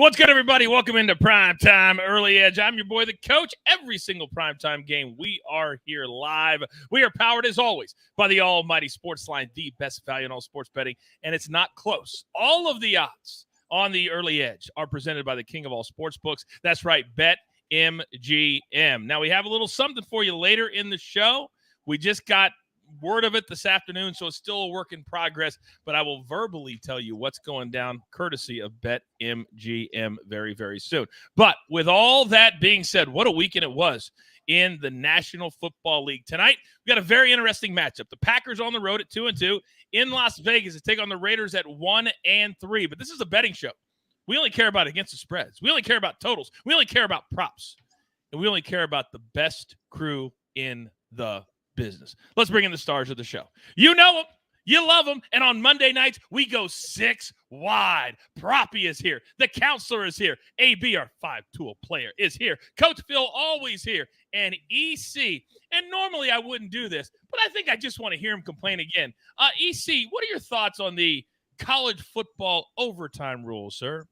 What's good, everybody? Welcome into Primetime Early Edge. I'm your boy, the coach. Every single primetime game, we are here live. We are powered, as always, by the almighty SportsLine, the best value in all sports betting, and it's not close. All of the odds on the Early Edge are presented by the king of all sports books. That's right, BetMGM. Now, we have a little something for you later in the show. We just got word of it this afternoon, so it's still a work in progress, but I will verbally tell you what's going down courtesy of BetMGM very, very soon. But with all that being said, what a weekend it was in the National Football League. Tonight, we got a very interesting matchup. The Packers on the road at 2-2 in Las Vegas to take on the Raiders at 1-3. But this is a betting show. We only care about against the spreads. We only care about totals. We only care about props. And we only care about the best crew in the business. Let's bring in the stars of the show. You know them, you love them, and on Monday nights we go 6 wide. Proppy is here, the counselor is here, AB, our 5-tool player, is here, Coach Phil always here, and EC. And normally I wouldn't do this, but I think I just want to hear him complain again. EC, what are your thoughts on the college football overtime rules, sir?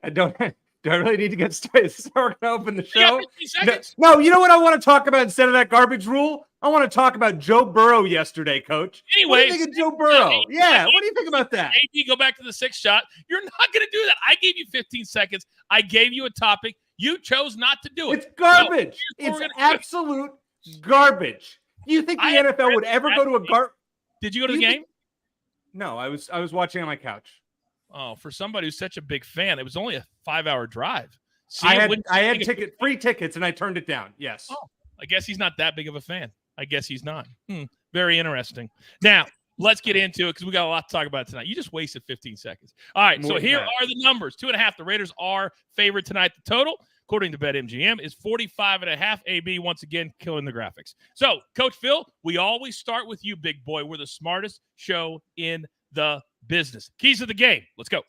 I don't. Do I really need to get started? Start to open the show? 15 seconds. No, you know what I want to talk about instead of that garbage rule? I want to talk about Joe Burrow yesterday, Coach. Anyways, what do you think of Joe Burrow? Yeah, what do you think about that? AB, go back to the 6th shot. You're not going to do that. I gave you 15 seconds. I gave you a topic. You chose not to do it. It's garbage. It's absolute garbage. Do you think the NFL would ever go to a garbage? Did you go to the game? No, I was watching on my couch. Oh, for somebody who's such a big fan, it was only a 5-hour drive. I had free tickets, and I turned it down. Yes. Oh, I guess he's not that big of a fan. I guess he's not. Very interesting. Now, let's get into it because we got a lot to talk about tonight. You just wasted 15 seconds. All right, so here are the numbers. 2.5. The Raiders are favored tonight. The total, according to BetMGM, is 45.5. AB, once again, killing the graphics. So, Coach Phil, we always start with you, big boy. We're the smartest show in the business. Keys of the game. Let's go.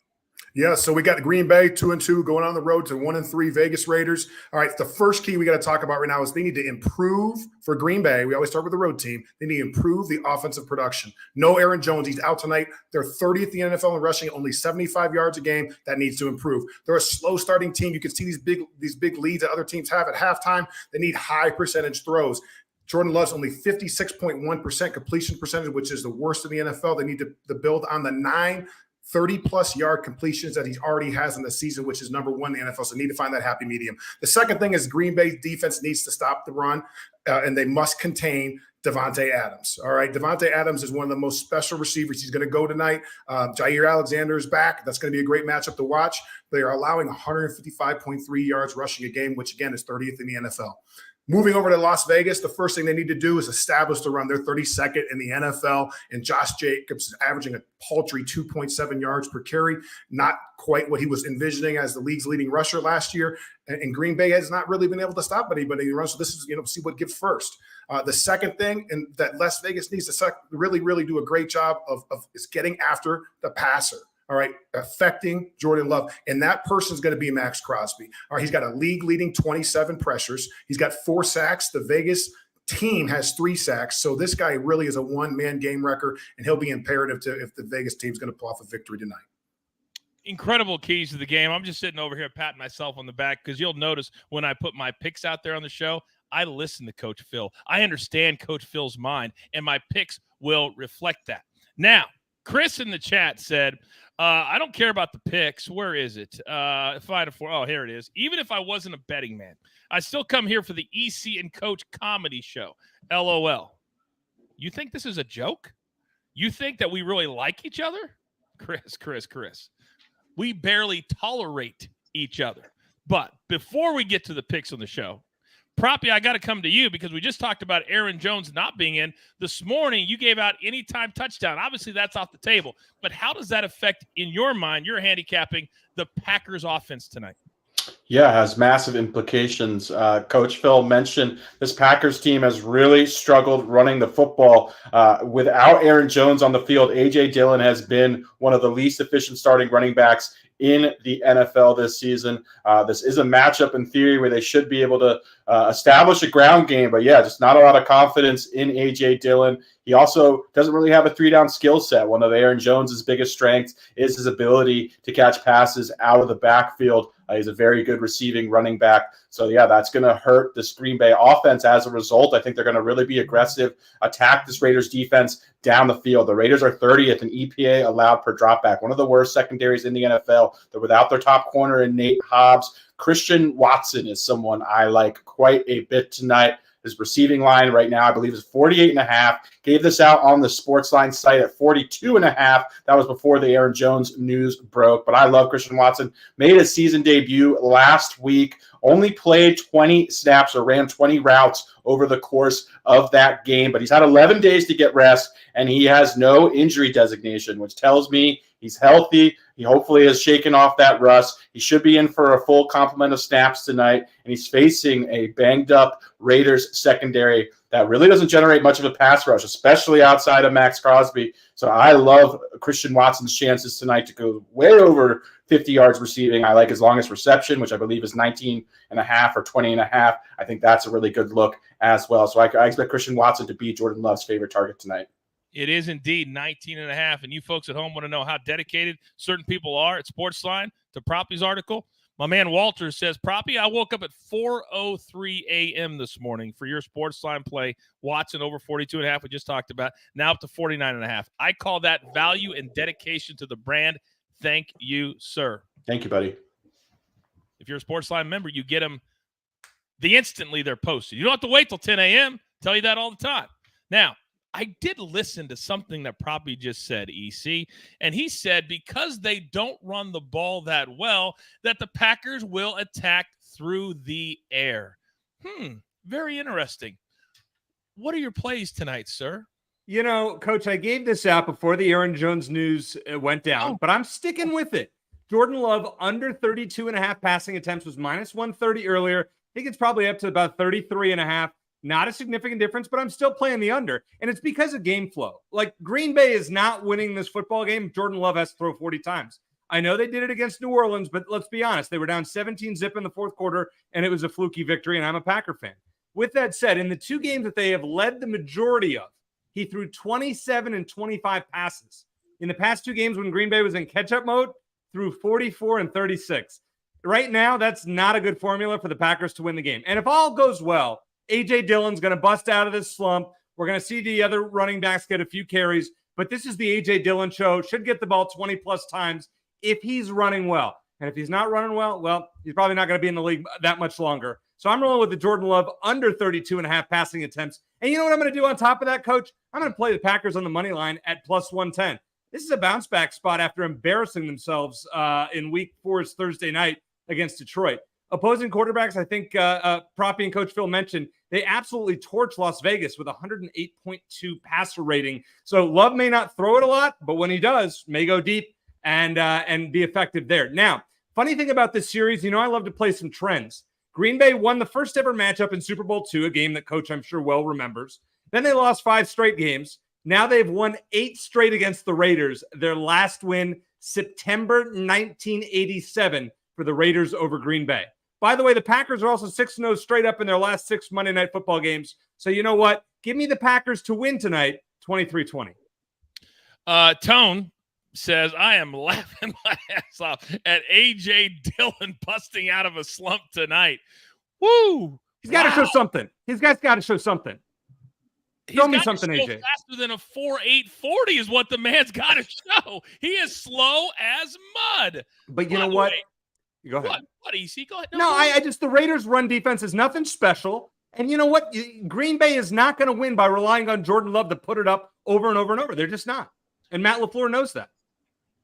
Yeah, so we got Green Bay 2-2 going on the road to 1-3 Vegas Raiders. All right, the first key we got to talk about right now is they need to improve for Green Bay. We always start with the road team. They need to improve the offensive production. No Aaron Jones. He's out tonight. They're 30th in the NFL in rushing, only 75 yards a game. That needs to improve. They're a slow starting team. You can see these big leads that other teams have at halftime. They need high percentage throws. Jordan Love's only 56.1% completion percentage, which is the worst in the NFL. They need to build on the 9 30-plus yard completions that he already has in the season, which is number 1 in the NFL. So need to find that happy medium. The second thing is Green Bay's defense needs to stop the run, and they must contain Devontae Adams. All right, Devontae Adams is one of the most special receivers. He's going to go tonight. Jair Alexander is back. That's going to be a great matchup to watch. They are allowing 155.3 yards rushing a game, which, again, is 30th in the NFL. Moving over to Las Vegas, the first thing they need to do is establish the run. They're 32nd in the NFL, and Josh Jacobs is averaging a paltry 2.7 yards per carry, not quite what he was envisioning as the league's leading rusher last year. And Green Bay has not really been able to stop anybody in the run, so this is, see what gives first. The second thing, and that Las Vegas needs to really, really do a great job of is getting after the passer. All right, affecting Jordan Love. And that person's going to be Max Crosby. All right, he's got a league-leading 27 pressures. He's got 4 sacks. The Vegas team has 3 sacks. So this guy really is a one-man game wrecker, and he'll be imperative to if the Vegas team's going to pull off a victory tonight. Incredible keys to the game. I'm just sitting over here patting myself on the back because you'll notice when I put my picks out there on the show, I listen to Coach Phil. I understand Coach Phil's mind, and my picks will reflect that. Now, Chris in the chat said, I don't care about the picks. Where is it? If I had oh, here it is. Even if I wasn't a betting man, I still come here for the EC and Coach comedy show. LOL. You think this is a joke? You think that we really like each other? Chris. We barely tolerate each other. But before we get to the picks on the show, Proppy, I got to come to you because we just talked about Aaron Jones not being in. This morning, you gave out anytime touchdown. Obviously, that's off the table. But how does that affect, in your mind, you're handicapping the Packers offense tonight? Yeah, it has massive implications. Coach Phil mentioned this Packers team has really struggled running the football. Without Aaron Jones on the field, A.J. Dillon has been one of the least efficient starting running backs in the NFL this season. This is a matchup in theory where they should be able to establish a ground game, but yeah, just not a lot of confidence in A.J. Dillon. He also doesn't really have a 3-down skill set. One of Aaron Jones's biggest strengths is his ability to catch passes out of the backfield. He's a very good receiving running back. So, yeah, that's going to hurt this Green Bay offense as a result. I think they're going to really be aggressive, attack this Raiders defense down the field. The Raiders are 30th in EPA allowed per dropback, one of the worst secondaries in the NFL. They're without their top corner in Nate Hobbs. Christian Watson is someone I like quite a bit tonight. His receiving line right now, I believe, is 48.5. Gave this out on the SportsLine site at 42.5. That was before the Aaron Jones news broke. But I love Christian Watson. Made his season debut last week. Only played 20 snaps or ran 20 routes over the course of that game. But he's had 11 days to get rest, and he has no injury designation, which tells me he's healthy. He hopefully has shaken off that rust. He should be in for a full complement of snaps tonight, and he's facing a banged-up Raiders secondary that really doesn't generate much of a pass rush, especially outside of Max Crosby. So I love Christian Watson's chances tonight to go way over 50 yards receiving. I like his longest reception, which I believe is 19.5 or 20.5. I think that's a really good look as well. So I expect Christian Watson to be Jordan Love's favorite target tonight. It is indeed 19.5. And you folks at home want to know how dedicated certain people are at SportsLine to Proppy's article. My man Walter says, Proppy, I woke up at 4:03 a.m. this morning for your SportsLine play. Watson over 42.5 we just talked about. Now up to 49.5. I call that value and dedication to the brand. Thank you, sir. Thank you, buddy. If you're a SportsLine member, you get them the instantly they're posted. You don't have to wait till 10 a.m. Tell you that all the time. Now, I did listen to something that Proppy just said, EC, and he said because they don't run the ball that well, that the Packers will attack through the air. Very interesting. What are your plays tonight, sir? You know, Coach, I gave this out before the Aaron Jones news went down, but I'm sticking with it. Jordan Love under 32.5 passing attempts was minus 130 earlier. I think it's probably up to about 33.5. Not a significant difference, but I'm still playing the under. And it's because of game flow. Like, Green Bay is not winning this football game. Jordan Love has to throw 40 times. I know they did it against New Orleans, but let's be honest. They were down 17-zip in the fourth quarter, and it was a fluky victory, and I'm a Packer fan. With that said, in the two games that they have led the majority of, he threw 27 and 25 passes. In the past two games when Green Bay was in catch-up mode, threw 44 and 36. Right now, that's not a good formula for the Packers to win the game. And if all goes well, A.J. Dillon's going to bust out of this slump. We're going to see the other running backs get a few carries, but this is the A.J. Dillon show. Should get the ball 20-plus times if he's running well. And if he's not running well, he's probably not going to be in the league that much longer. So I'm rolling with the Jordan Love under 32.5 passing attempts. And you know what I'm going to do on top of that, Coach? I'm going to play the Packers on the money line at plus 110. This is a bounce-back spot after embarrassing themselves in Week 4's Thursday night against Detroit. Opposing quarterbacks, I think Proppy and Coach Phil mentioned, they absolutely torch Las Vegas with 108.2 passer rating. So Love may not throw it a lot, but when he does, may go deep and be effective there. Now, funny thing about this series, I love to play some trends. Green Bay won the first ever matchup in Super Bowl II, a game that Coach I'm sure well remembers. Then they lost 5 straight games. Now they've won 8 straight against the Raiders. Their last win, September 1987, for the Raiders over Green Bay. By the way, the Packers are also 6-0 straight up in their last 6 Monday Night Football games. So you know what? Give me the Packers to win tonight, 23-20. Tone says, I am laughing my ass off at A.J. Dillon busting out of a slump tonight. Woo! He's got to show something. His guy's got to show something. Show me something, AJ. Faster than a 4.840 is what the man's got to show. He is slow as mud. But you know what? Go ahead. What, EC? Go ahead. No, I just, the Raiders' run defense is nothing special. And you know what? Green Bay is not going to win by relying on Jordan Love to put it up over and over and over. They're just not. And Matt LaFleur knows that.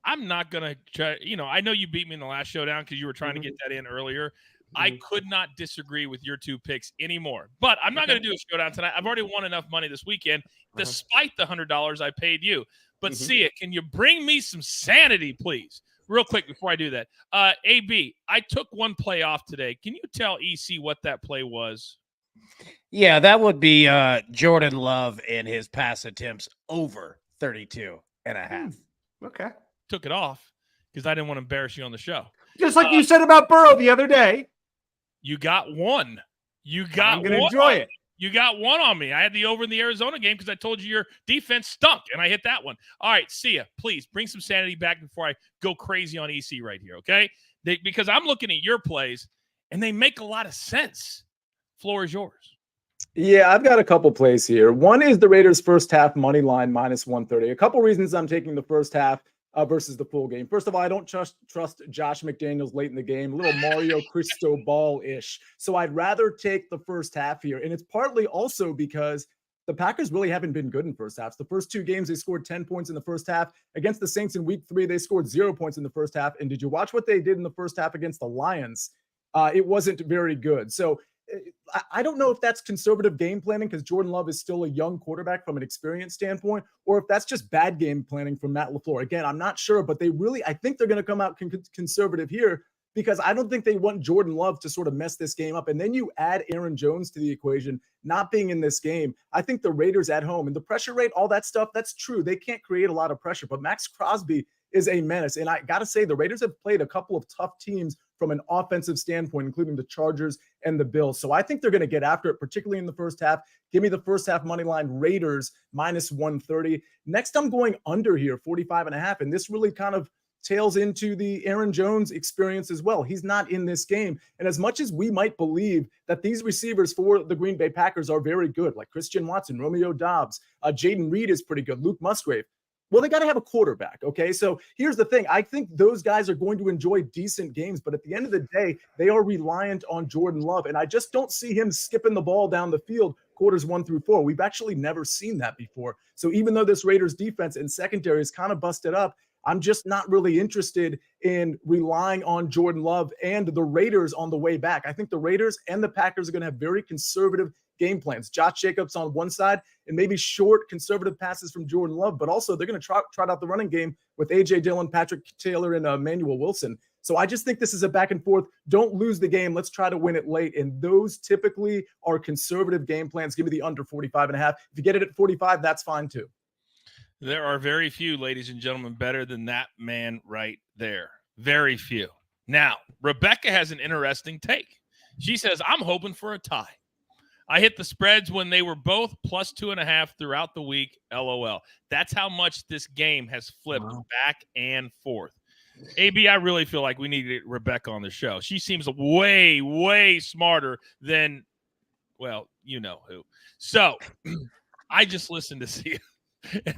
I'm not going to try. I know you beat me in the last showdown because you were trying to get that in earlier. I could not disagree with your 2 picks anymore. But I'm not going to do a showdown tonight. I've already won enough money this weekend, despite the $100 I paid you. But see it. Can you bring me some sanity, please? Real quick before I do that. AB, I took one play off today. Can you tell EC what that play was? Yeah, that would be Jordan Love and his pass attempts over 32.5. Okay. Took it off because I didn't want to embarrass you on the show. Just like you said about Burrow the other day. You got one. I'm going to enjoy it. You got one on me. I had the over in the Arizona game because I told you your defense stunk, and I hit that one. All right, see ya. Please bring some sanity back before I go crazy on EC right here, okay? Because I'm looking at your plays, and they make a lot of sense. Floor is yours. Yeah, I've got a couple plays here. One is the Raiders' first half money line -130. A couple reasons I'm taking the first half versus the full game. First of all, I don't trust Josh McDaniels late in the game, a little Mario Cristobal-ish. So I'd rather take the first half here. And it's partly also because the Packers really haven't been good in first halves. The first 2 games, they scored 10 points in the first half. Against the Saints in week 3, they scored 0 points in the first half. And did you watch what they did in the first half against the Lions? It wasn't very good. So I don't know if that's conservative game planning because Jordan Love is still a young quarterback from an experience standpoint, or if that's just bad game planning from Matt LaFleur. Again, I'm not sure, but I think they're going to come out conservative here because I don't think they want Jordan Love to sort of mess this game up. And then you add Aaron Jones to the equation, not being in this game. I think the Raiders at home and the pressure rate, all that stuff, that's true. They can't create a lot of pressure, but Max Crosby is a menace. And I got to say, the Raiders have played a couple of tough teams from an offensive standpoint, including the Chargers and the Bills. So I think they're going to get after it, particularly in the first half. Give me the first half money line Raiders -130. Next, I'm going under here, 45.5. And this really kind of tails into the Aaron Jones experience as well. He's not in this game. And as much as we might believe that these receivers for the Green Bay Packers are very good, like Christian Watson, Romeo Doubs, Jaden Reed is pretty good, Luke Musgrave, well, they got to have a quarterback, okay? So here's the thing. I think those guys are going to enjoy decent games, but at the end of the day, they are reliant on Jordan Love, and I just don't see him skipping the ball down the field quarters 1 through 4. We've actually never seen that before. So even though this Raiders defense and secondary is kind of busted up, I'm just not really interested in relying on Jordan Love and the Raiders on the way back. I think the Raiders and the Packers are going to have very conservative game plans. Josh Jacobs on one side and maybe short conservative passes from Jordan Love, but also they're going to trot out the running game with A.J. Dillon, Patrick Taylor, and Emmanuel Wilson. So I just think this is a back and forth. Don't lose the game. Let's try to win it late. And those typically are conservative game plans. Give me the under 45.5. If you get it at 45, that's fine too. There are very few, ladies and gentlemen, better than that man right there. Very few. Now, Rebecca has an interesting take. She says, I'm hoping for a tie. I hit the spreads when they were both +2.5 throughout the week. LOL. That's how much this game has flipped back and forth. AB, I really feel like we need to get Rebecca on the show. She seems way, way smarter than, well, you know who. So I just listened to see it. And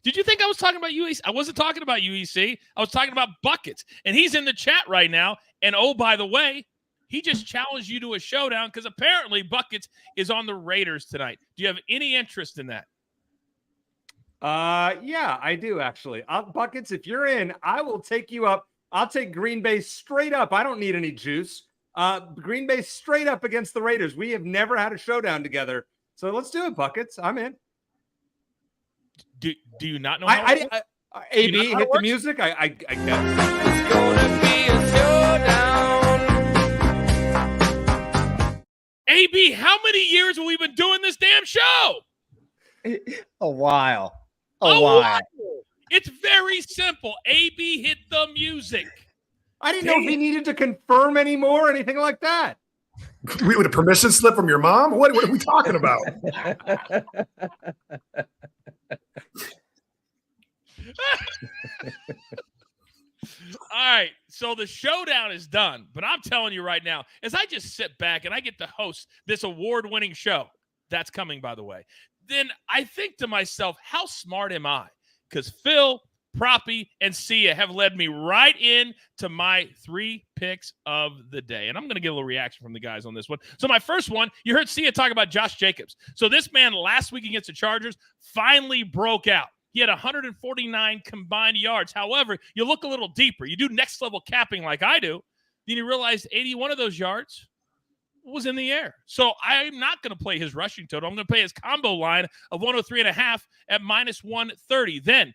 did you think I was talking about UEC? I wasn't talking about UEC. I was talking about buckets. And he's in the chat right now. And oh, by the way, he just challenged you to a showdown because apparently Buckets is on the Raiders tonight. Do you have any interest in that? Yeah, I do actually. Buckets, if you're in, I will take you up. I'll take Green Bay straight up. I don't need any juice. Green Bay straight up against the Raiders. We have never had a showdown together. So let's do it, Buckets. I'm in. Do you not know how AB, hit the music. I guess. It's gonna be a showdown. AB, how many years have we been doing this damn show? A while. A while. It's very simple. AB, hit the music. I didn't know if he needed to confirm anymore or anything like that. With a permission slip from your mom? What are we talking about? All right, so the showdown is done, but I'm telling you right now, as I just sit back and I get to host this award-winning show, that's coming, by the way, then I think to myself, how smart am I? Because Phil, Proppy, and Sia have led me right in to my 3 picks of the day. And I'm going to get a little reaction from the guys on this one. So my first one, you heard Sia talk about Josh Jacobs. So this man last week against the Chargers finally broke out. He had 149 combined yards. However, you look a little deeper. You do next level capping like I do. Then you realize 81 of those yards was in the air. So I'm not going to play his rushing total. I'm going to play his combo line of 103.5 at -130. Then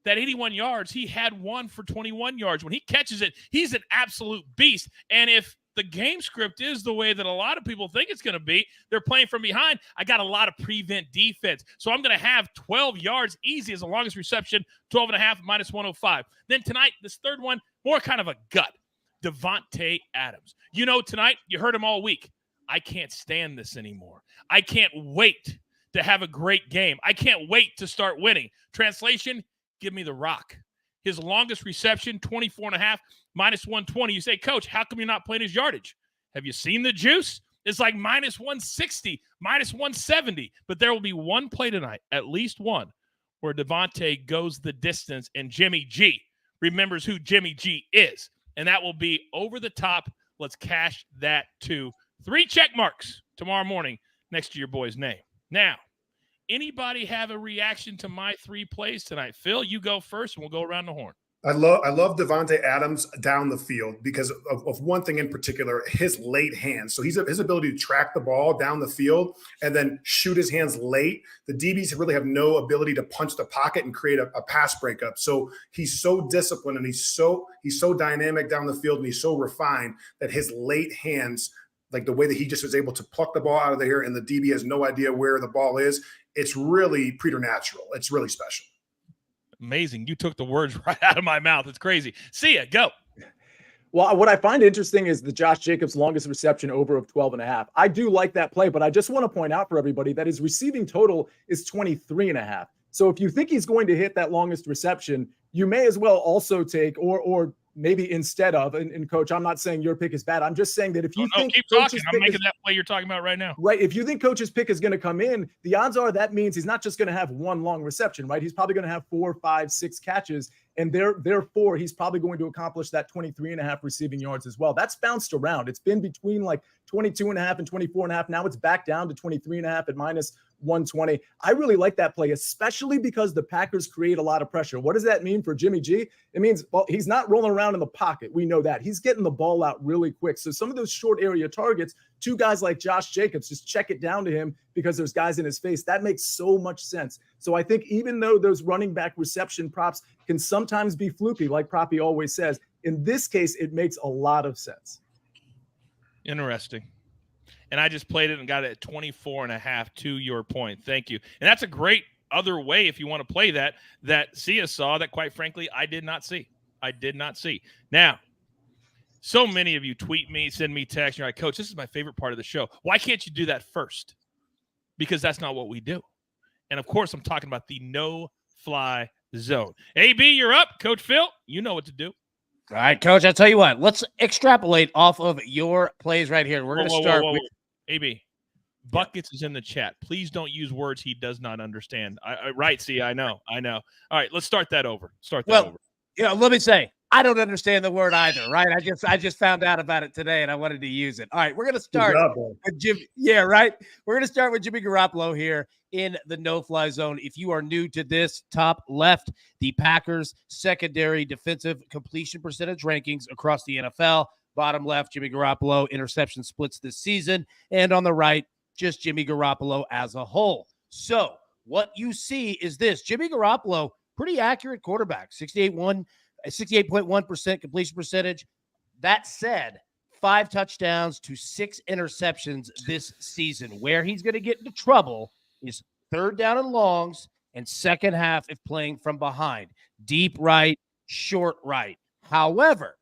that 81 yards, he had one for 21 yards. When he catches it, he's an absolute beast. And if the game script is the way that a lot of people think it's going to be. They're playing from behind. I got a lot of prevent defense. So I'm going to have 12 yards easy as the longest reception, 12.5 minus 105. Then tonight, this third one, more kind of a gut. Devontae Adams. You know, tonight, you heard him all week. I can't stand this anymore. I can't wait to have a great game. I can't wait to start winning. Translation, give me the rock. His longest reception, 24.5, minus 120. You say, Coach, how come you're not playing his yardage? Have you seen the juice? It's like minus 160, minus 170. But there will be one play tonight, at least one, where Devontae goes the distance and Jimmy G remembers who Jimmy G is. And that will be over the top. Let's cash that to 3 check marks tomorrow morning next to your boy's name. Now, anybody have a reaction to my 3 plays tonight? Phil, you go first, and we'll go around the horn. I love Devontae Adams down the field because of one thing in particular, his late hands. So his ability to track the ball down the field and then shoot his hands late. The DBs really have no ability to punch the pocket and create a pass breakup. So he's so disciplined and he's so dynamic down the field and he's so refined that his late hands, like the way that he just was able to pluck the ball out of there and the DB has no idea where the ball is, it's really preternatural. It's really special. Amazing. You took the words right out of my mouth. It's crazy. See ya. Go. Well, what I find interesting is the Josh Jacobs longest reception over of 12.5. I do like that play, but I just want to point out for everybody that his receiving total is 23.5. So if you think he's going to hit that longest reception, you may as well also take or maybe instead of, and Coach, I'm not saying your pick is bad. I'm just saying that if you think keep talking. I'm making that play you're talking about right now. Right. If you think Coach's pick is going to come in, the odds are that means he's not just going to have one long reception, right? He's probably going to have 4, 5, 6 catches. And therefore, he's probably going to accomplish that 23.5 receiving yards as well. That's bounced around. It's been between like 22.5 and 24.5. Now it's back down to 23.5 at minus 120. I really like that play, especially because the Packers create a lot of pressure. What does that mean for Jimmy G? It means, well, he's not rolling around in the pocket. We know that. He's getting the ball out really quick. So some of those short area targets, 2 guys like Josh Jacobs, just check it down to him because there's guys in his face. That makes so much sense. So I think even though those running back reception props can sometimes be fluky, like Proppy always says, in this case, it makes a lot of sense. Interesting. And I just played it and got it at 24.5 to your point. Thank you. And that's a great other way if you want to play that Sia saw that, quite frankly, I did not see. Now, so many of you tweet me, send me text. You're like, Coach, this is my favorite part of the show. Why can't you do that first? Because that's not what we do. And, of course, I'm talking about the no-fly zone. AB, you're up. Coach Phil, you know what to do. All right, Coach, I'll tell you what. Let's extrapolate off of your plays right here. We're going to start with AB. Buckets is in the chat. Please don't use words he does not understand. Right, see, I know. All right, let's start that over. Let me say, I don't understand the word either, right? I just found out about it today, and I wanted to use it. All right, we're going to start with Jimmy. Yeah, right? We're going to start with Jimmy Garoppolo here in the no-fly zone. If you are new to this, top left, the Packers' secondary defensive completion percentage rankings across the NFL. Bottom left, Jimmy Garoppolo, interception splits this season. And on the right, just Jimmy Garoppolo as a whole. So what you see is this. Jimmy Garoppolo, pretty accurate quarterback, 68.1% completion percentage. That said, 5 touchdowns to 6 interceptions this season. Where he's going to get into trouble is third down and longs and second half if playing from behind. Deep right, short right. However,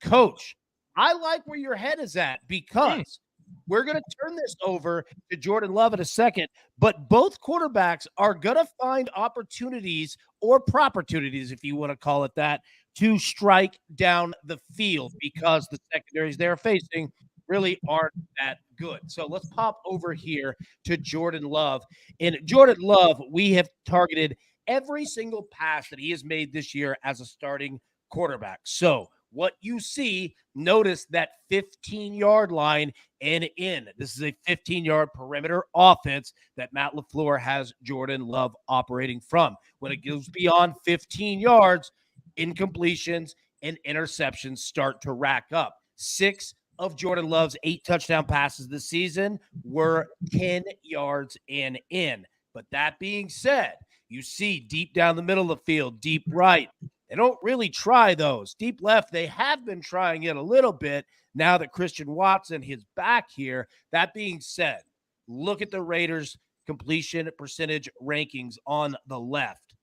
Coach, I like where your head is at because we're going to turn this over to Jordan Love in a second, but both quarterbacks are going to find opportunities or opportunities, if you want to call it that, to strike down the field because the secondaries they're facing really aren't that good. So let's pop over here to Jordan Love. And Jordan Love, we have targeted every single pass that he has made this year as a starting quarterback. So what you see, notice that 15-yard line and in. This is a 15-yard perimeter offense that Matt LaFleur has Jordan Love operating from. When it goes beyond 15 yards, incompletions and interceptions start to rack up. 6 of Jordan Love's 8 touchdown passes this season were 10 yards and in. But that being said, you see deep down the middle of the field, deep right, They don't really try those. Deep left, they have been trying it a little bit now that Christian Watson is back here. That being said, look at the Raiders' completion percentage rankings on the left.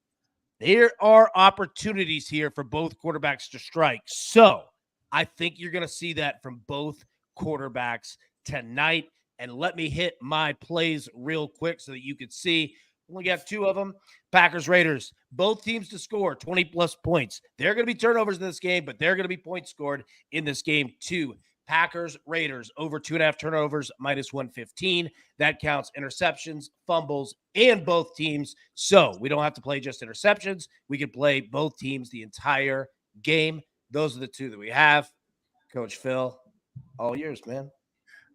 There are opportunities here for both quarterbacks to strike. So I think you're going to see that from both quarterbacks tonight. And let me hit my plays real quick so that you can see. Only got 2 of them. Packers, Raiders, both teams to score 20-plus points. There are going to be turnovers in this game, but there are going to be points scored in this game too. Packers, Raiders, over 2.5 turnovers, minus 115. That counts interceptions, fumbles, and both teams. So we don't have to play just interceptions. We can play both teams the entire game. Those are the 2 that we have. Coach Phil, all yours, man.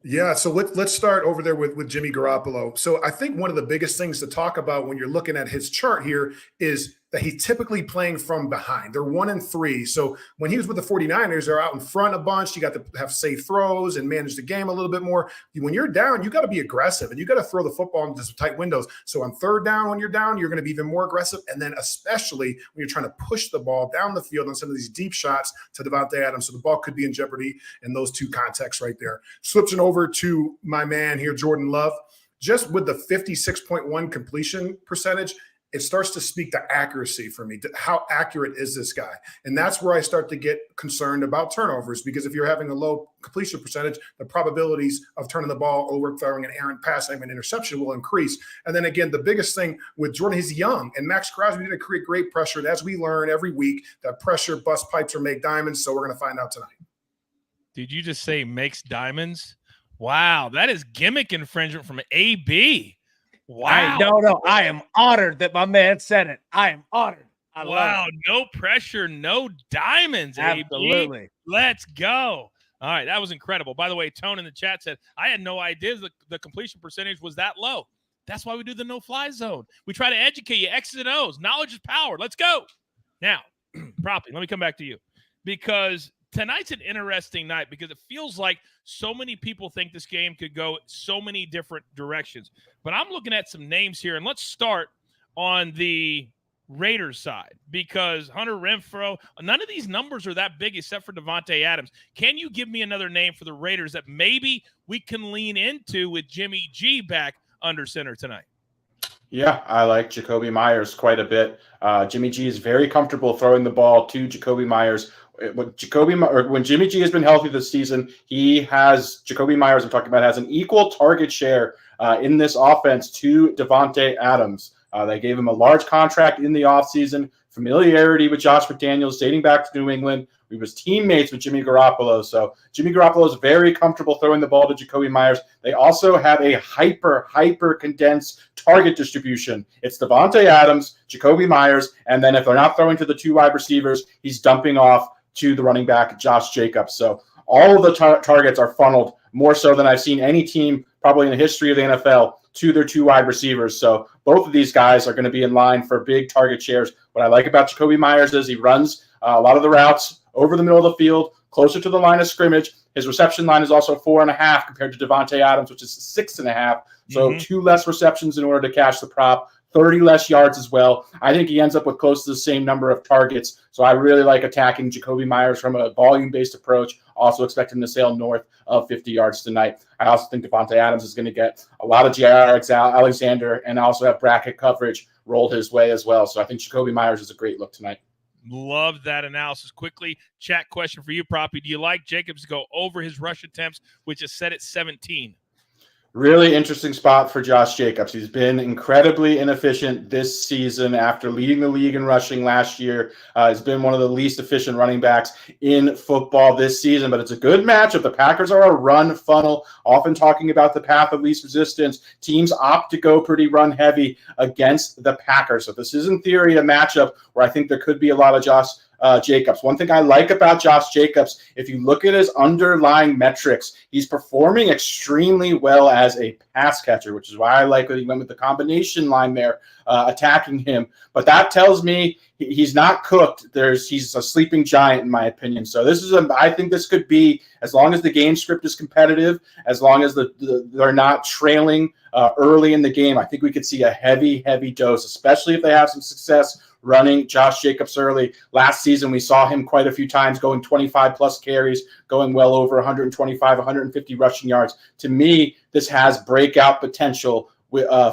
Yeah, so let's start over there with Jimmy Garoppolo. So I think one of the biggest things to talk about when you're looking at his chart here is that he's typically playing from behind. They're 1-3. So when he was with the 49ers, they're out in front a bunch. You got to have safe throws and manage the game a little bit more. When you're down, you got to be aggressive and you got to throw the football into some tight windows. So on third down, when you're down, you're going to be even more aggressive. And then especially when you're trying to push the ball down the field on some of these deep shots to Davante Adams. So the ball could be in jeopardy in those 2 contexts right there. Switching over to my man here, Jordan Love, just with the 56.1 completion percentage, it starts to speak to accuracy for me. How accurate is this guy? And that's where I start to get concerned about turnovers, because if you're having a low completion percentage, the probabilities of turning the ball over, throwing an errant pass, having an interception will increase. And then again, the biggest thing with Jordan, he's young, and Max Crosby did create great pressure. And as we learn every week, that pressure busts pipes or make diamonds. So we're going to find out tonight. Did you just say makes diamonds? Wow, that is gimmick infringement from AB. Wow. No. I am honored that my man said it. I am honored. I love it. No pressure, no diamonds, Absolutely. AB. Let's go. All right, that was incredible. By the way, Tone in the chat said, I had no idea the completion percentage was that low. That's why we do the no-fly zone. We try to educate you, X's and O's. Knowledge is power. Let's go. Now, Proppy, let me come back to you, because tonight's an interesting night because it feels like so many people think this game could go so many different directions. But I'm looking at some names here, and let's start on the Raiders side, because Hunter Renfrow, none of these numbers are that big except for Davante Adams. Can you give me another name for the Raiders that maybe we can lean into with Jimmy G back under center tonight? Yeah, I like Jacoby Myers quite a bit. Jimmy G is very comfortable throwing the ball to Jacoby Myers. When Jimmy G has been healthy this season, Jacoby Myers, I'm talking about, has an equal target share in this offense to Davante Adams. They gave him a large contract in the offseason, familiarity with Josh McDaniels dating back to New England. He was teammates with Jimmy Garoppolo. So Jimmy Garoppolo is very comfortable throwing the ball to Jacoby Myers. They also have a hyper condensed target distribution. It's Davante Adams, Jacoby Myers, and then if they're not throwing to the 2 wide receivers, he's dumping off to the running back, Josh Jacobs. So all of the targets are funneled more so than I've seen any team probably in the history of the NFL to their 2 wide receivers. So both of these guys are going to be in line for big target shares. What I like about Jacoby Myers is he runs a lot of the routes over the middle of the field, closer to the line of scrimmage. His reception line is also 4.5 compared to Davante Adams, which is 6.5. So 2 less receptions in order to catch the prop, 30 less yards as well. I think he ends up with close to the same number of targets. So I really like attacking Jacoby Myers from a volume-based approach. Also expect him to sail north of 50 yards tonight. I also think Davante Adams is going to get a lot of J.R. Alexander and also have bracket coverage rolled his way as well. So I think Jacoby Myers is a great look tonight. Love that analysis. Quickly, chat question for you, Proppy. Do you like Jacobs to go over his rush attempts, which is set at 17? Really interesting spot for Josh Jacobs. He's been incredibly inefficient this season after leading the league in rushing last year. He's been one of the least efficient running backs in football this season, but it's a good matchup. The Packers are a run funnel, often talking about the path of least resistance. Teams opt to go pretty run heavy against the Packers. So this is in theory a matchup where I think there could be a lot of Josh Jacobs. One thing I like about Josh Jacobs, if you look at his underlying metrics, he's performing extremely well as a pass catcher, which is why I like that he went with the combination line there, attacking him. But that tells me he's not cooked. He's a sleeping giant, in my opinion. So I think this could be, as long as the game script is competitive, as long as they're not trailing early in the game, I think we could see a heavy dose, especially if they have some success running Josh Jacobs early. Last season, we saw him quite a few times going 25-plus carries, going well over 125, 150 rushing yards. To me, this has breakout potential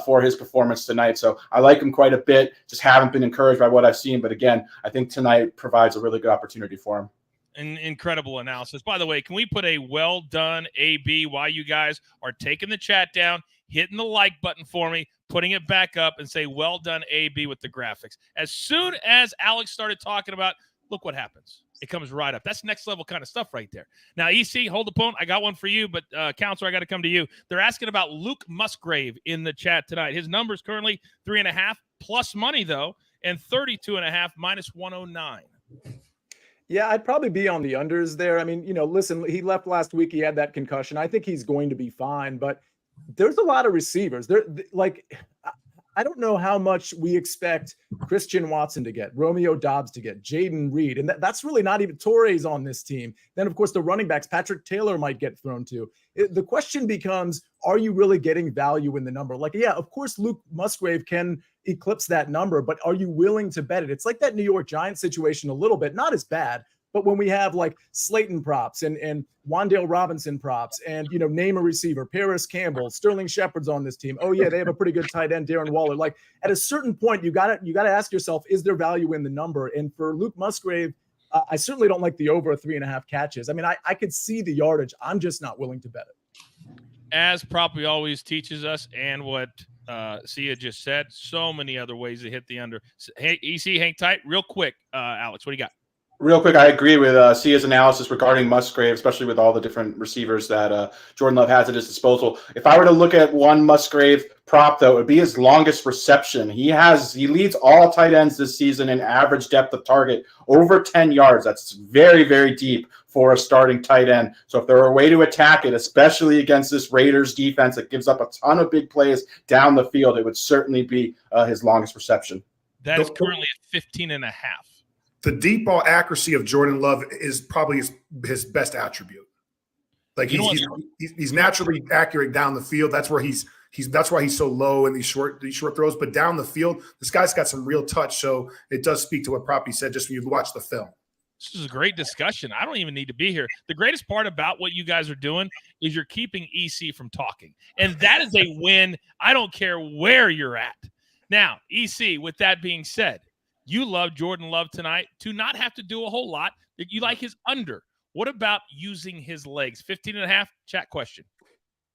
for his performance tonight. So I like him quite a bit. Just haven't been encouraged by what I've seen. But again, I think tonight provides a really good opportunity for him. An incredible analysis. By the way, can we put a well done AB while you guys are taking the chat down, hitting the like button for me, putting it back up, and say well done AB with the graphics? As soon as Alex started talking about, look what happens. It comes right up. That's next level kind of stuff right there. Now, EC, hold the phone. I got one for you, but Counselor, I got to come to you. They're asking about Luke Musgrave in the chat tonight. His number is currently 3.5 plus money, though, and 32.5 minus 109. Yeah, I'd probably be on the unders there. I mean, listen, he left last week. He had that concussion. I think he's going to be fine, but there's a lot of receivers. I don't know how much we expect Christian Watson to get, Romeo Doubs to get, Jaden Reed. And that's really not even Torres on this team. Then, of course, the running backs, Patrick Taylor might get thrown to. The question becomes, are you really getting value in the number? Yeah, of course, Luke Musgrave can eclipse that number, but are you willing to bet it? It's like that New York Giants situation a little bit, not as bad, but when we have like Slayton props and Wan'Dale Robinson props and, name a receiver, Paris Campbell, Sterling Shepard's on this team. Oh yeah, they have a pretty good tight end, Darren Waller. Like at a certain point, you got to ask yourself, is there value in the number? And for Luke Musgrave, I certainly don't like the over 3.5 catches. I mean, I could see the yardage. I'm just not willing to bet it. As Proppy always teaches us, and what Sia just said, so many other ways to hit the under. Hey, EC, hang tight real quick. Alex, what do you got? Real quick, I agree with Sia's analysis regarding Musgrave, especially with all the different receivers that Jordan Love has at his disposal. If I were to look at one Musgrave prop, though, it would be his longest reception. He leads all tight ends this season in average depth of target, over 10 yards. That's very, very deep for a starting tight end. So if there were a way to attack it, especially against this Raiders defense that gives up a ton of big plays down the field, it would certainly be his longest reception. That is currently at 15.5. The deep ball accuracy of Jordan Love is probably his best attribute. Like he's naturally accurate down the field. That's where that's why he's so low in these short throws. But down the field, this guy's got some real touch. So it does speak to what Proppy said just when you watch the film. This is a great discussion. I don't even need to be here. The greatest part about what you guys are doing is you're keeping EC from talking. And that is a win. I don't care where you're at. Now, EC, with that being said, you love Jordan Love tonight to not have to do a whole lot. You like his under. What about using his legs? 15.5, chat question.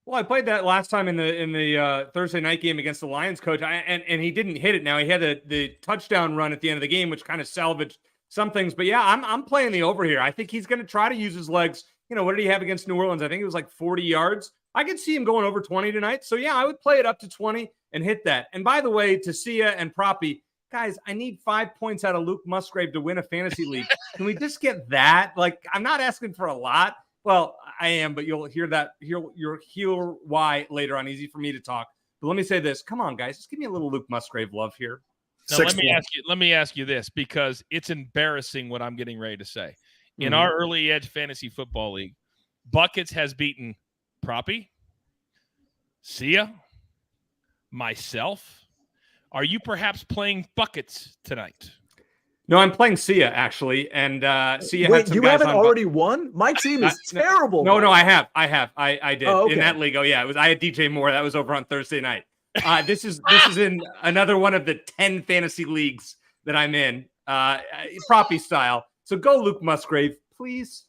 Well, I played that last time in the Thursday night game against the Lions, Coach, and he didn't hit it. Now he had the touchdown run at the end of the game, which kind of salvaged some things. But yeah, I'm playing the over here. I think he's going to try to use his legs. What did he have against New Orleans? I think it was like 40 yards. I could see him going over 20 tonight. So yeah, I would play it up to 20 and hit that. And by the way, to Sia and Proppy, guys, I need 5 points out of Luke Musgrave to win a fantasy league. Can we just get that? Like, I'm not asking for a lot. Well, I am, but you'll hear that. You'll hear why later on. Easy for me to talk. But let me say this. Come on, guys. Just give me a little Luke Musgrave love here. Now, let me ask you this, because it's embarrassing what I'm getting ready to say. In our early edge fantasy football league, Buckets has beaten Proppy, Sia, myself. Are you perhaps playing Buckets tonight? No, I'm playing Sia, actually. And Sia Wait, had some you guys haven't on already won? My team is terrible. No, I have. I did. Oh, okay. In that league. Oh, yeah. I had DJ Moore. That was over on Thursday night. This is in another one of the 10 fantasy leagues that I'm in, Proppy style. So go Luke Musgrave, please.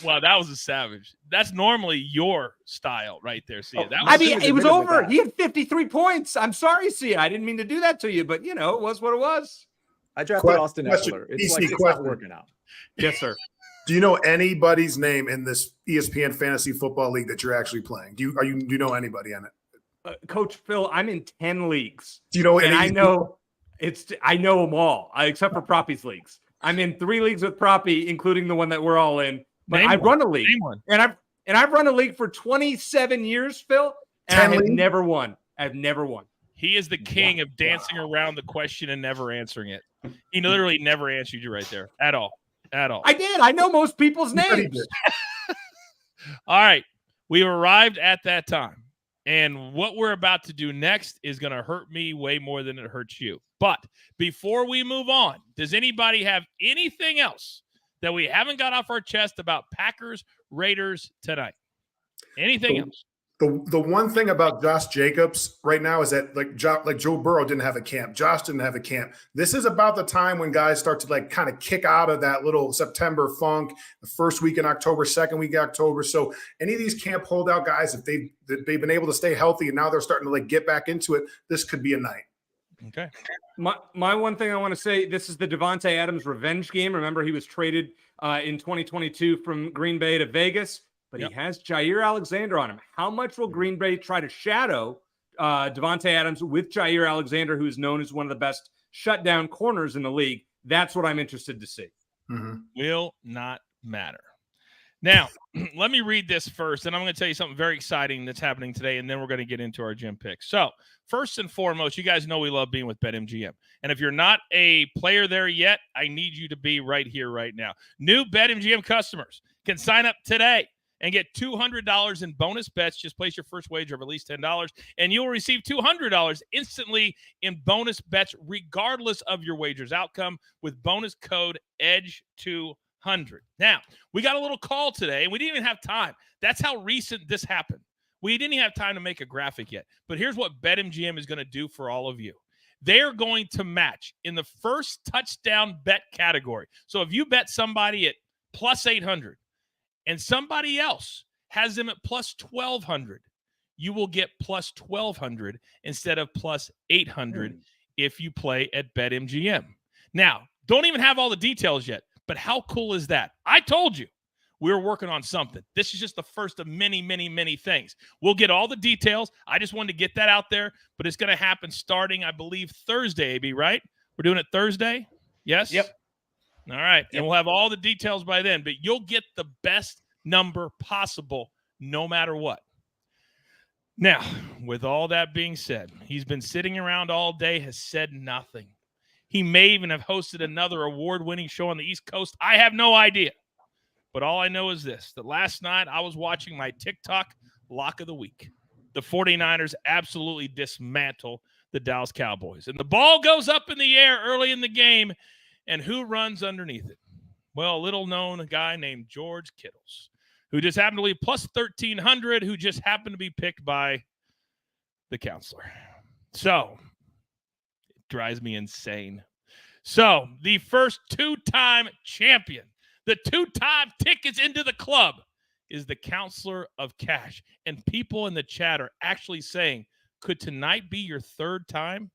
Wow, that was a savage. That's normally your style right there, Sia. It was over. He had 53 points. I'm sorry, Sia. I didn't mean to do that to you, but, it was what it was. I drafted Austin Eckler. It's not working out. Yes, sir. Do you know anybody's name in this ESPN Fantasy Football League that you're actually playing? Do you know anybody in it? Coach Phil, I'm in 10 leagues. Do you know any? And I know them all, except for Proppy's leagues. I'm in 3 leagues with Proppy, including the one that we're all in. But I run a league, and I've run a league for 27 years, Phil, and I have never won. I've never won. He is the king of dancing around the question and never answering it. He literally never answered you right there at all. I did. I know most people's names. All right. We've arrived at that time. And what we're about to do next is going to hurt me way more than it hurts you. But before we move on, does anybody have anything else that we haven't got off our chest about Packers Raiders tonight? Anything else? The one thing about Josh Jacobs right now is that like Joe Burrow didn't have a camp. Josh didn't have a camp. This is about the time when guys start to like kind of kick out of that little September funk, the first week in October, second week in October. So any of these camp holdout guys, if they've been able to stay healthy and now they're starting to like get back into it, this could be a night. Okay. My one thing I want to say, this is the Devontae Adams revenge game. Remember, he was traded in 2022 from Green Bay to Vegas. But he has Jair Alexander on him. How much will Green Bay try to shadow Devontae Adams with Jair Alexander, who is known as one of the best shutdown corners in the league? That's what I'm interested to see. Will not matter. Now, let me read this first, and I'm going to tell you something very exciting that's happening today, and then we're going to get into our gym picks. So, first and foremost, you guys know we love being with BetMGM. And if you're not a player there yet, I need you to be right here, right now. New BetMGM customers can sign up today and get $200 in bonus bets. Just place your first wager of at least $10, and you'll receive $200 instantly in bonus bets, regardless of your wager's outcome, with bonus code EDGE200. Now, we got a little call today, and we didn't even have time. That's how recent this happened. We didn't even have time to make a graphic yet. But here's what BetMGM is going to do for all of you. They're going to match in the first touchdown bet category. So if you bet somebody at plus 800, and somebody else has them at plus 1,200, you will get plus 1,200 instead of plus 800 if you play at BetMGM. Now, don't even have all the details yet, but how cool is that? I told you we were working on something. This is just the first of many, many, many things. We'll get all the details. I just wanted to get that out there, but it's going to happen starting, I believe, Thursday, AB, right? We're doing it Thursday? Yes? Yep. All right. And we'll have all the details by then, but you'll get the best number possible no matter what. Now, with all that being said, he's been sitting around all day, has said nothing. He may even have hosted another award-winning show on the East Coast. I have no idea. But all I know is this, that last night I was watching my TikTok lock of the week. The 49ers absolutely dismantle the Dallas Cowboys. And the ball goes up in the air early in the game. And who runs underneath it? Well, a little-known guy named George Kittles, who just happened to leave plus 1,300, who just happened to be picked by the counselor. So, it drives me insane. So, the first two-time champion, the two-time tickets into the club, is the counselor of cash. And people in the chat are actually saying, could tonight be your third time?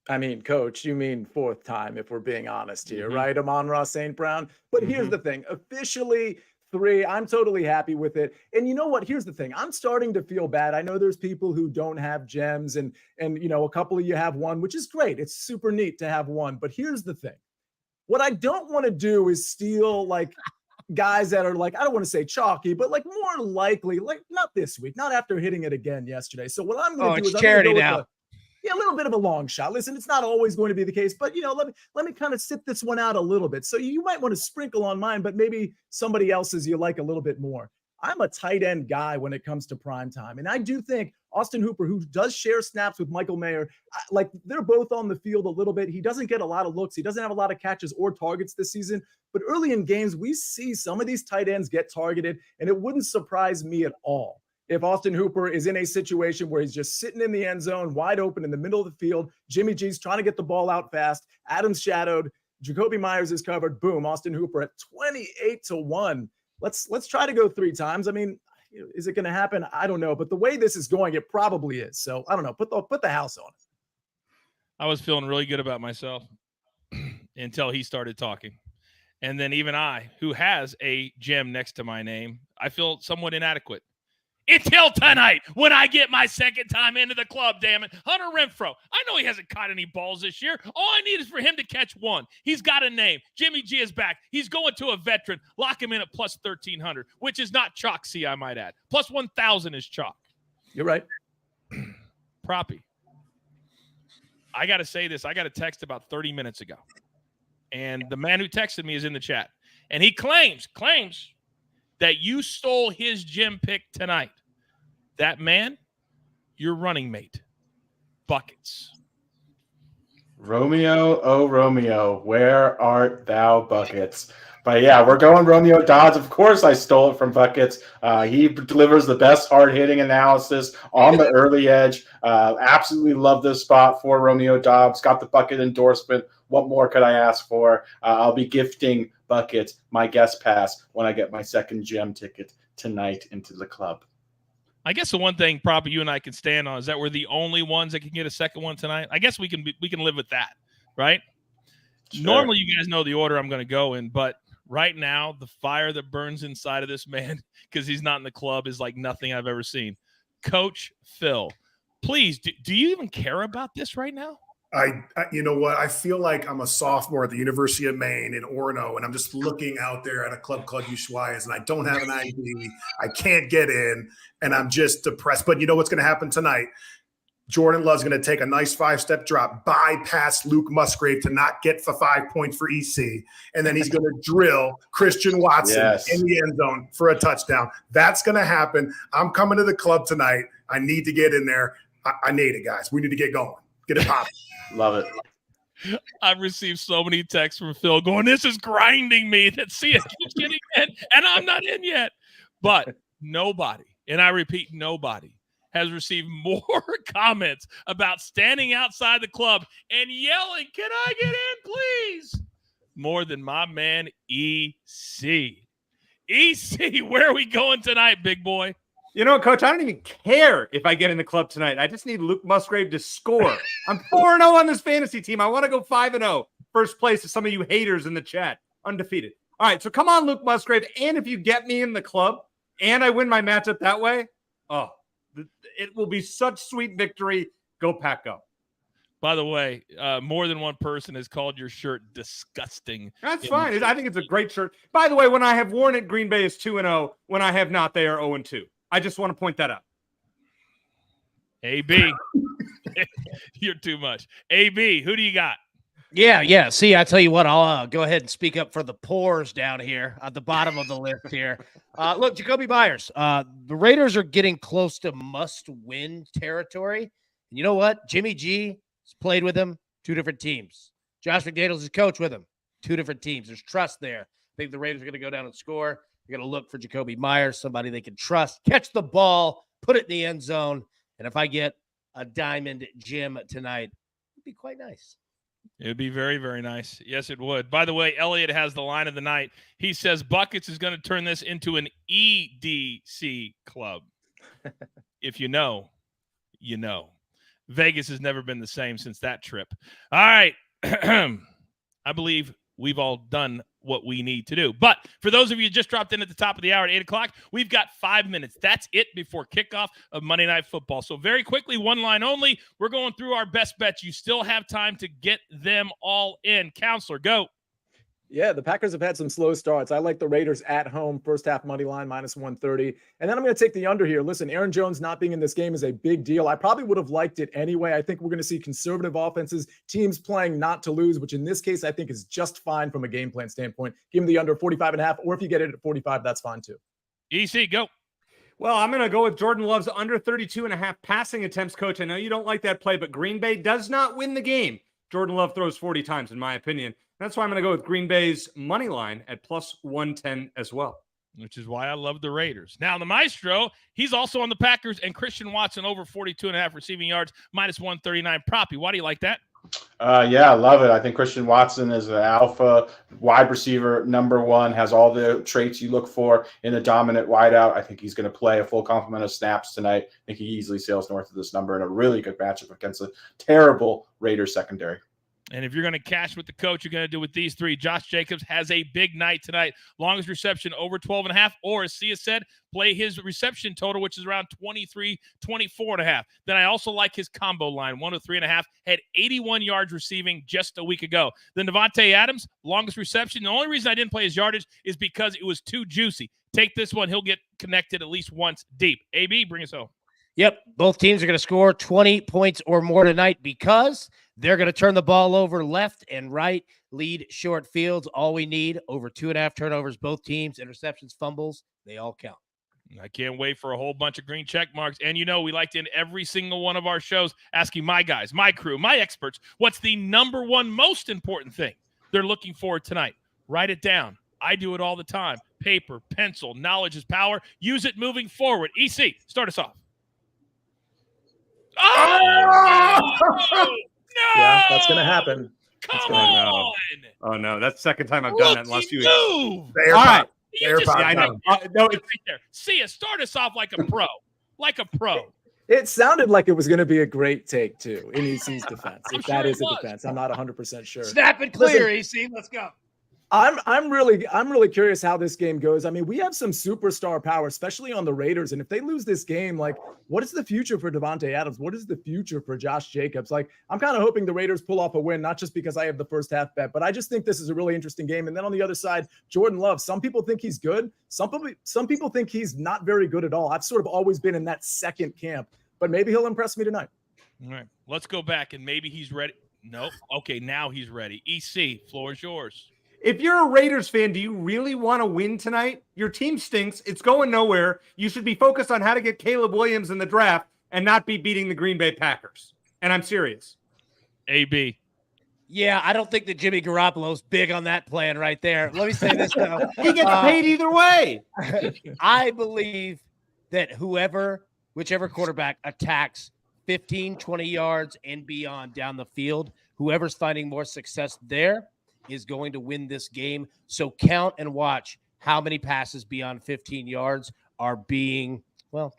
I mean, Coach, you mean fourth time, if we're being honest here, right? Amon-Ra St. Brown. But here's the thing. Officially 3, I'm totally happy with it. And you know what? Here's the thing. I'm starting to feel bad. I know there's people who don't have gems, and you know, a couple of you have one, which is great. It's super neat to have one. But here's the thing. What I don't want to do is steal like guys that are like, I don't want to say chalky, but like more likely, like not this week, not after hitting it again yesterday. So what I'm going to do is charity now. A little bit of a long shot. Listen, it's not always going to be the case, but you know, let me kind of sit this one out a little bit. So you might want to sprinkle on mine, but maybe somebody else's you like a little bit more. I'm a tight end guy when it comes to prime time. And I do think Austin Hooper, who does share snaps with Michael Mayer, like they're both on the field a little bit. He doesn't get a lot of looks. He doesn't have a lot of catches or targets this season, but early in games, we see some of these tight ends get targeted, and it wouldn't surprise me at all if Austin Hooper is in a situation where he's just sitting in the end zone, wide open in the middle of the field. Jimmy G's trying to get the ball out fast. Adams shadowed. Jacoby Myers is covered. Boom, Austin Hooper at 28-1. Let's try to go 3 times. I mean, is it going to happen? I don't know. But the way this is going, it probably is. So I don't know. Put the house on it. I was feeling really good about myself until he started talking. And then even I, who has a gem next to my name, I feel somewhat inadequate. Until tonight, when I get my second time into the club, damn it. Hunter Renfrow. I know he hasn't caught any balls this year. All I need is for him to catch one. He's got a name. Jimmy G is back. He's going to a veteran. Lock him in at plus 1,300, which is not chalk, see, I might add. Plus 1,000 is chalk. You're right. Proppy. I got to say this. I got a text about 30 minutes ago. And the man who texted me is in the chat. And he claims that you stole his gym pick tonight, that man, your running mate, Buckets. Romeo, oh Romeo, where art thou, Buckets? But yeah, we're going Romeo Dodds. Of course, I stole it from Buckets. He delivers the best hard-hitting analysis on the early edge. Absolutely love this spot for Romeo Dobbs. Got the Bucket endorsement. What more could I ask for? I'll be gifting Buckets my guest pass when I get my second gem ticket tonight into the club. I guess the one thing probably you and I can stand on is that we're the only ones that can get a second one tonight. I guess we can live with that, right? Sure. Normally, you guys know the order I'm going to go in, but right now, the fire that burns inside of this man because he's not in the club is like nothing I've ever seen. Coach Phil, please, do you even care about this right now? You know what? I feel like I'm a sophomore at the University of Maine in Orono, and I'm just looking out there at a club called Ushuaia's, and I don't have an ID. I can't get in, and I'm just depressed. But you know what's going to happen tonight? Jordan Love's going to take a nice 5-step drop, bypass Luke Musgrave to not get the 5 points for EC, and then he's going to drill Christian Watson in the end zone for a touchdown. That's going to happen. I'm coming to the club tonight. I need to get in there. I need it, guys. We need to get going. Get it popping. Love it. I've received so many texts from Phil going, this is grinding me. That's see it keeps getting in, and I'm not in yet. But nobody, and I repeat, nobody has received more comments about standing outside the club and yelling, can I get in, please? More than my man, EC. EC, where are we going tonight, big boy? You know, Coach, I don't even care if I get in the club tonight. I just need Luke Musgrave to score. I'm 4-0 on this fantasy team. I want to go 5-0. First place to some of you haters in the chat. Undefeated. All right, so come on, Luke Musgrave. And if you get me in the club and I win my matchup that way, it will be such sweet victory. Go Pack Go. By the way, more than one person has called your shirt disgusting. That's fine. I think it's a great shirt. By the way, when I have worn it, Green Bay is 2-0. When I have not, they are 0-2. I just want to point that out. AB, you're too much. AB, who do you got? Yeah. See, I tell you what, I'll go ahead and speak up for the poors down here at the bottom of the list here. Look, Jacoby Myers, the Raiders are getting close to must-win territory. And you know what? Jimmy G has played with him, 2 different teams. Josh McDaniels is coach with him, 2 different teams. There's trust there. I think the Raiders are going to go down and score. They're going to look for Jacoby Myers, somebody they can trust, catch the ball, put it in the end zone. And if I get a diamond gem tonight, it'd be quite nice. It would be very, very nice. Yes, it would. By the way, Elliot has the line of the night. He says Buckets is going to turn this into an EDC club. If you know, you know. Vegas has never been the same since that trip. All right. I believe we've all done what we need to do. But for those of you who just dropped in at the top of the hour at 8 o'clock, we've got 5 minutes. That's it before kickoff of Monday Night Football. So very quickly, one line only. We're going through our best bets. You still have time to get them all in. Counselor, go. Yeah, the Packers have had some slow starts. I like the Raiders at home, first half money line, -130. And then I'm going to take the under here. Listen, Aaron Jones not being in this game is a big deal. I probably would have liked it anyway. I think we're going to see conservative offenses, teams playing not to lose, which in this case I think is just fine from a game plan standpoint. Give him the under 45.5, or if you get it at 45, that's fine too. EC, go. Well, I'm going to go with Jordan Love's under 32.5 passing attempts, Coach. I know you don't like that play, but Green Bay does not win the game. Jordan Love throws 40 times, in my opinion. That's why I'm going to go with Green Bay's money line at +110 as well. Which is why I love the Raiders. Now, the Maestro, he's also on the Packers, and Christian Watson over 42.5 receiving yards, -139 proppy. Why do you like that? Yeah, I love it. I think Christian Watson is an alpha wide receiver, #1, has all the traits you look for in a dominant wideout. I think he's going to play a full complement of snaps tonight. I think he easily sails north of this number in a really good matchup against a terrible Raiders secondary. And if you're going to cash with the coach, you're going to do with these 3. Josh Jacobs has a big night tonight. Longest reception over 12.5, or as Sia said, play his reception total, which is around 23, 24.5. Then I also like his combo line, 103.5, had 81 yards receiving just a week ago. Then Devontae Adams, longest reception. The only reason I didn't play his yardage is because it was too juicy. Take this one. He'll get connected at least once deep. AB, bring us home. Yep, both teams are going to score 20 points or more tonight because They're going to turn the ball over left and right, lead short fields. All we need, over 2.5 turnovers, both teams, interceptions, fumbles, they all count. I can't wait for a whole bunch of green check marks. And we like to end every single one of our shows asking my guys, my crew, my experts, what's the number one most important thing they're looking for tonight? Write it down. I do it all the time. Paper, pencil, knowledge is power. Use it moving forward. EC, start us off. Oh! No! Yeah, that's going to happen. Come gonna on! Oh no, that's the second time I've done that in the last few weeks. Move! The AirPod. All right. You just AirPod. I know. no, right there. See ya. Start us off like a pro. Like a pro. It sounded like it was going to be a great take, too, in EC's defense. I'm If sure that it is a was. defense, I'm not 100% sure. Snap and clear, EC. Let's go. I'm really curious how this game goes. I mean, we have some superstar power, especially on the Raiders. And if they lose this game, like, what is the future for Devontae Adams? What is the future for Josh Jacobs? Like, I'm kind of hoping the Raiders pull off a win, not just because I have the first half bet, but I just think this is a really interesting game. And then on the other side, Jordan Love. Some people think he's good. Some people think he's not very good at all. I've sort of always been in that second camp, but maybe he'll impress me tonight. All right. Let's go back and maybe he's ready. Nope. Okay, now he's ready. EC, floor is yours. If you're a Raiders fan, do you really want to win tonight? Your team stinks. It's going nowhere. You should be focused on how to get Caleb Williams in the draft and not be beating the Green Bay Packers. And I'm serious. AB. Yeah, I don't think that Jimmy Garoppolo's big on that plan right there. Let me say this, though. He gets paid either way. I believe that whichever quarterback attacks 15, 20 yards and beyond down the field, whoever's finding more success there is going to win this game. So count and watch how many passes beyond 15 yards are being,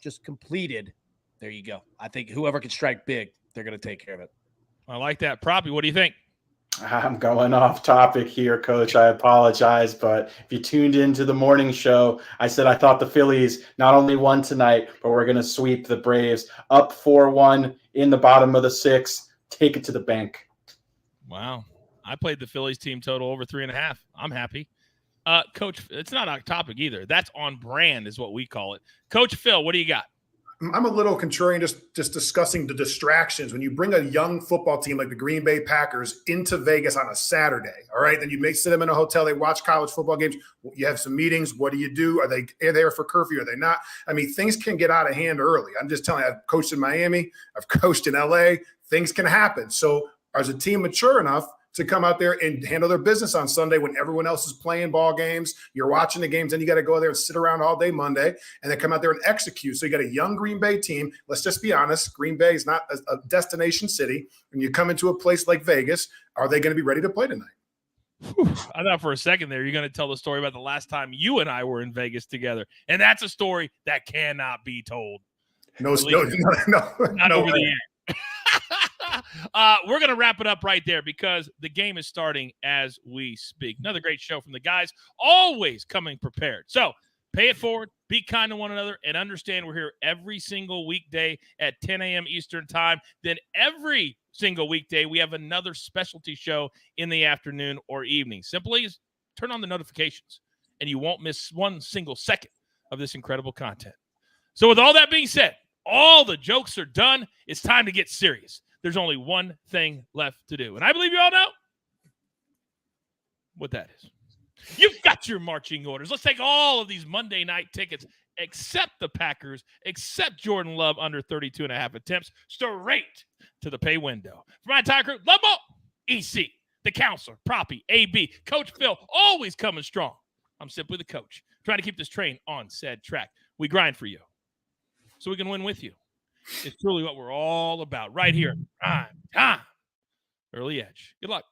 just completed. There you go. I think whoever can strike big, they're going to take care of it. I like that. Proppy, what do you think? I'm going off topic here, Coach. I apologize, but if you tuned into the morning show, I said I thought the Phillies not only won tonight, but we're going to sweep the Braves up 4-1 in the bottom of the sixth. Take it to the bank. Wow. I played the Phillies team total over 3.5. I'm happy. Coach, it's not off topic either. That's on brand is what we call it. Coach Phil, what do you got? I'm a little contrarian just discussing the distractions. When you bring a young football team like the Green Bay Packers into Vegas on a Saturday, all right, then you sit them in a hotel, they watch college football games, you have some meetings. What do you do? Are they there for curfew? Are they not? I mean, things can get out of hand early. I'm just telling you, I've coached in Miami. I've coached in LA. Things can happen. So is a team mature enough to come out there and handle their business on Sunday when everyone else is playing ball games? You're watching the games, and you got to go there and sit around all day Monday and then come out there and execute. So you got a young Green Bay team. Let's just be honest. Green Bay is not a destination city. When you come into a place like Vegas, are they going to be ready to play tonight? I thought for a second there you're going to tell the story about the last time you and I were in Vegas together. And that's a story that cannot be told. No, Not over the air. We're going to wrap it up right there because the game is starting as we speak. Another great show from the guys, always coming prepared. So pay it forward, be kind to one another, and understand we're here every single weekday at 10 a.m. Eastern time. Then every single weekday, we have another specialty show in the afternoon or evening. Simply turn on the notifications, and you won't miss one single second of this incredible content. So with all that being said, all the jokes are done. It's time to get serious. There's only one thing left to do. And I believe you all know what that is. You've got your marching orders. Let's take all of these Monday night tickets, except the Packers, except Jordan Love under 32.5 attempts, straight to the pay window. For my entire crew, Love Ball, EC, the counselor, Proppy, AB, Coach Phil, always coming strong. I'm simply the coach, trying to keep this train on said track. We grind for you so we can win with you. It's truly what we're all about right here. Prime time. Early Edge. Good luck.